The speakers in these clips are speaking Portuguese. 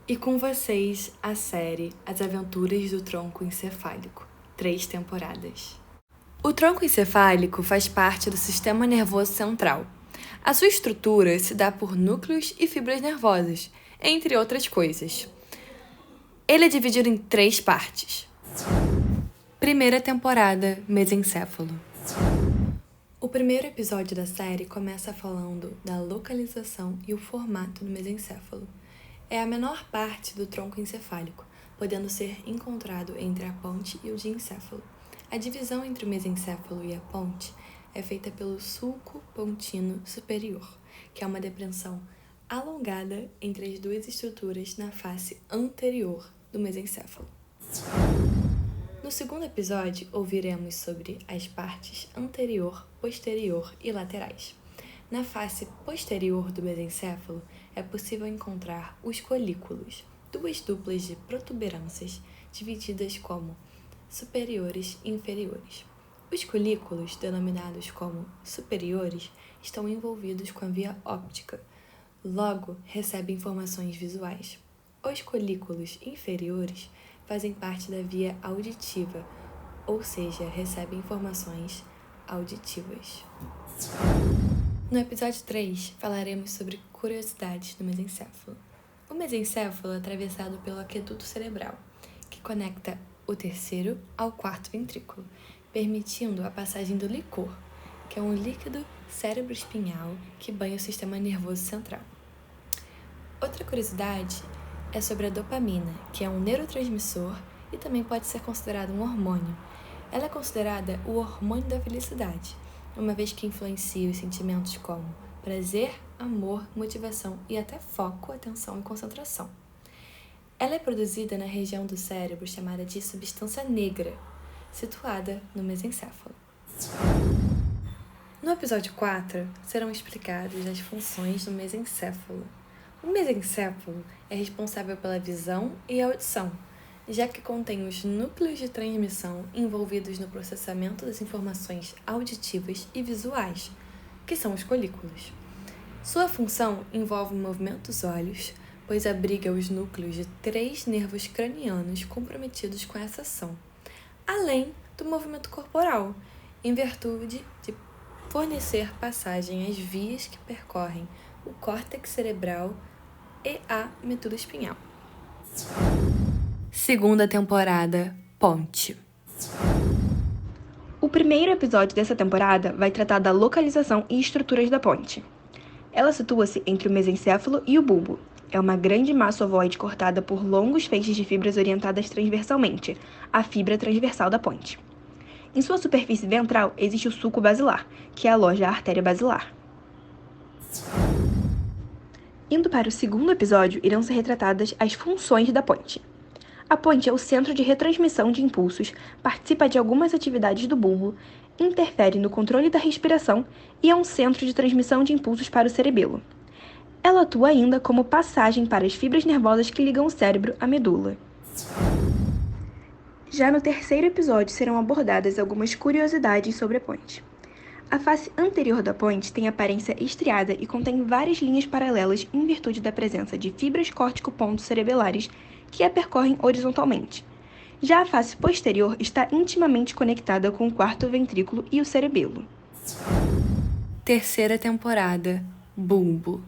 E com vocês, a série As Aventuras do Tronco Encefálico, 3 temporadas. O tronco encefálico faz parte do sistema nervoso central. A sua estrutura se dá por núcleos e fibras nervosas, entre outras coisas. Ele é dividido em 3 partes. Primeira temporada, mesencéfalo. O primeiro episódio da série começa falando da localização e o formato do mesencéfalo. É a menor parte do tronco encefálico, podendo ser encontrado entre a ponte e o diencéfalo. A divisão entre o mesencéfalo e a ponte é feita pelo sulco pontino superior, que é uma depressão alongada entre as duas estruturas na face anterior do mesencéfalo. No segundo episódio, ouviremos sobre as partes anterior, posterior e laterais. Na face posterior do mesencéfalo, é possível encontrar os colículos, duas duplas de protuberâncias divididas como superiores e inferiores. Os colículos, denominados como superiores, estão envolvidos com a via óptica, logo recebem informações visuais. Os colículos inferiores fazem parte da via auditiva, ou seja, recebem informações auditivas. No episódio 3, falaremos sobre curiosidades do mesencéfalo. O mesencéfalo é atravessado pelo aqueduto cerebral, que conecta o terceiro ao quarto ventrículo, permitindo a passagem do licor, que é um líquido cerebroespinhal que banha o sistema nervoso central. Outra curiosidade é sobre a dopamina, que é um neurotransmissor e também pode ser considerado um hormônio. Ela é considerada o hormônio da felicidade, uma vez que influencia os sentimentos como prazer, amor, motivação e até foco, atenção e concentração. Ela é produzida na região do cérebro chamada de substância negra, situada no mesencéfalo. No episódio 4, serão explicadas as funções do mesencéfalo. O mesencéfalo é responsável pela visão e audição, já que contém os núcleos de transmissão envolvidos no processamento das informações auditivas e visuais, que são os colículos. Sua função envolve o movimento dos olhos, pois abriga os núcleos de 3 nervos cranianos comprometidos com essa ação, além do movimento corporal, em virtude de fornecer passagem às vias que percorrem o córtex cerebral e a medula espinhal. Segunda temporada, Ponte. O primeiro episódio dessa temporada vai tratar da localização e estruturas da ponte. Ela situa-se entre o mesencéfalo e o bulbo. É uma grande massa ovoide cortada por longos feixes de fibras orientadas transversalmente, a fibra transversal da ponte. Em sua superfície ventral existe o sulco basilar, que aloja a artéria basilar. Indo para o segundo episódio, irão ser retratadas as funções da ponte. A ponte é o centro de retransmissão de impulsos, participa de algumas atividades do bulbo, interfere no controle da respiração e é um centro de transmissão de impulsos para o cerebelo. Ela atua ainda como passagem para as fibras nervosas que ligam o cérebro à medula. Já no terceiro episódio serão abordadas algumas curiosidades sobre a ponte. A face anterior da ponte tem aparência estriada e contém várias linhas paralelas em virtude da presença de fibras córtico-ponto-cerebelares que a percorrem horizontalmente. Já a face posterior está intimamente conectada com o quarto ventrículo e o cerebelo. Terceira temporada, Bulbo.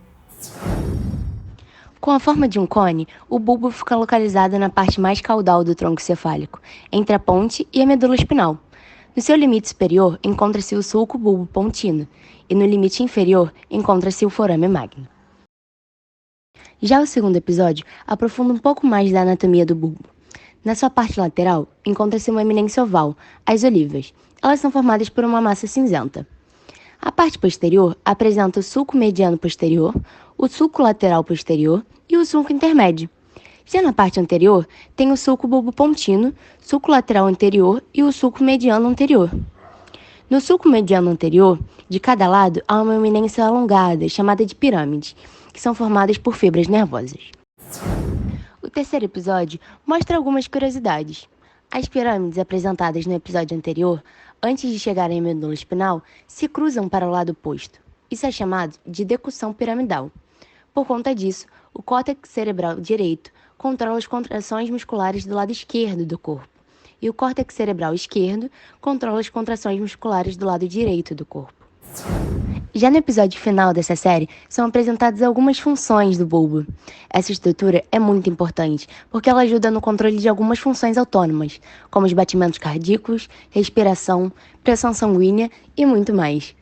Com a forma de um cone, o bulbo fica localizado na parte mais caudal do tronco cefálico, entre a ponte e a medula espinal. No seu limite superior, encontra-se o sulco bulbo pontino, e no limite inferior, encontra-se o forame magno. Já o segundo episódio aprofunda um pouco mais da anatomia do bulbo. Na sua parte lateral, encontra-se uma eminência oval, as olivas. Elas são formadas por uma massa cinzenta. A parte posterior apresenta o sulco mediano posterior, o sulco lateral posterior e o sulco intermédio. Já na parte anterior, tem o sulco bulbo pontino, sulco lateral anterior e o sulco mediano anterior. No sulco mediano anterior, de cada lado, há uma eminência alongada, chamada de pirâmide, que são formadas por fibras nervosas. O terceiro episódio mostra algumas curiosidades. As pirâmides apresentadas no episódio anterior, antes de chegarem à medula espinal, se cruzam para o lado oposto. Isso é chamado de decussão piramidal. Por conta disso, o córtex cerebral direito controla as contrações musculares do lado esquerdo do corpo, e o córtex cerebral esquerdo controla as contrações musculares do lado direito do corpo. Já no episódio final dessa série, são apresentadas algumas funções do bulbo. Essa estrutura é muito importante, porque ela ajuda no controle de algumas funções autônomas, como os batimentos cardíacos, respiração, pressão sanguínea e muito mais.